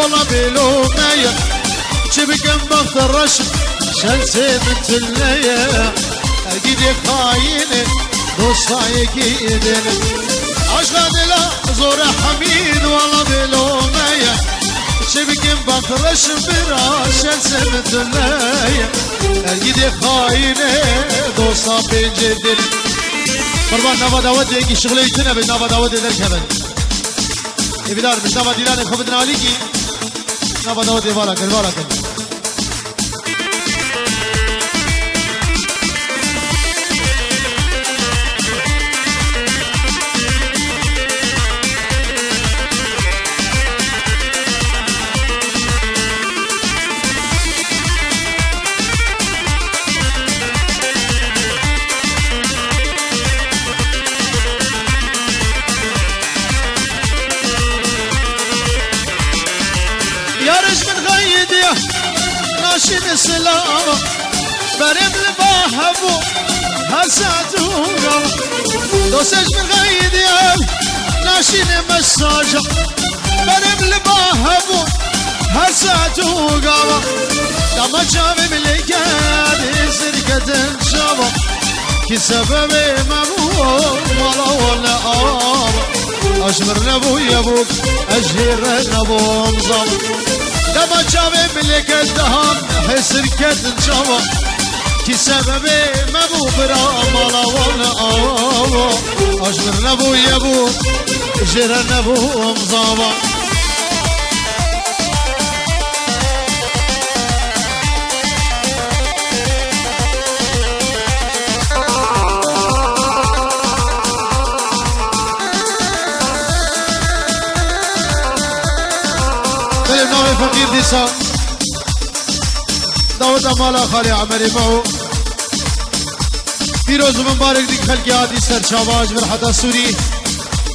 والله بلومية شبكن بخت الرشم شلسي من تلية اجيدي خاينة دوستاي كيدن عشقا دلا زور حميد والله بلومية شبكن بخت الرشم براش شلسي من تلية اجيدي خاينة دوستا بنجدن قربان نوا داود يجي شغلي تنبي نوا داود دركبن يبدار مش نوا ديران خبدنا عليكي نوا داود يبالا كل ناشين السلامة برم لباهبو هساتوغا دوسج من غيد يال ناشين مساجة برم لباهبو هساتوغا لما جابي ملكاد سركة الشابة كي سببي ممو ولا آبا أجمر نبو يبوك أجهر نبو مزام لما جابي ملك الدهان حسر كد الجوا كي سببي مبو برا مالا وانا آوا أجمر نبو يبو جر نبو مزاوا فقير ديسا داود امالا خالي عمري معه فيروز مبارك ديك خلقي عادي سر شاباج مرحة سوري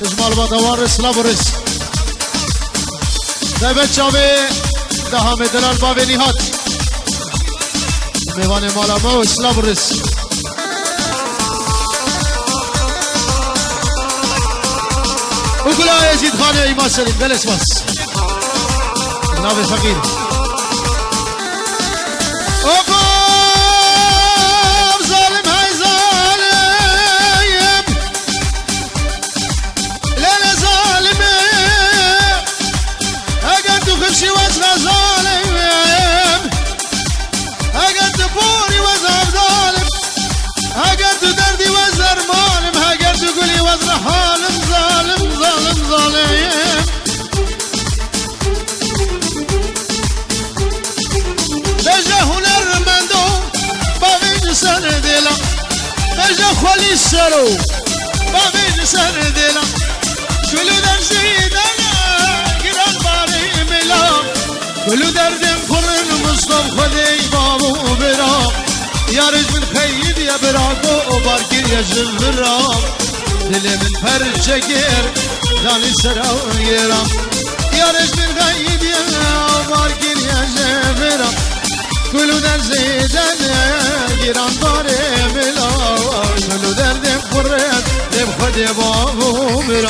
اجمال بطوان رس لابرس دايبت شابي دهام دلال بابي نهات ميوان مالا معه سلابرس وقلا يزيد خاني ايمان سليم بلس بس نافي فقير أقوم ظالم هاي ظالم لا ظالم أقد خمشي وزغى ظالم أقد بوري وزغى ظالم أقد دردي وزر مالم أقد قولي وزر حالم ظالم ظالم ظالم سر دلا بجا خالی سرو بابی سر دلا کلو در زیدنا گران باری ملا کلو دردم پرن مصطف خدی بابو برا یارج من خید یا براگو بارگیر یا جبرا دل من پر چکر دانی سرا گرام یارج من خید یا بارگیر یا جبرا کلو در زیدنا گران باری ملا کلو دردم پرن دم خدی بابو برا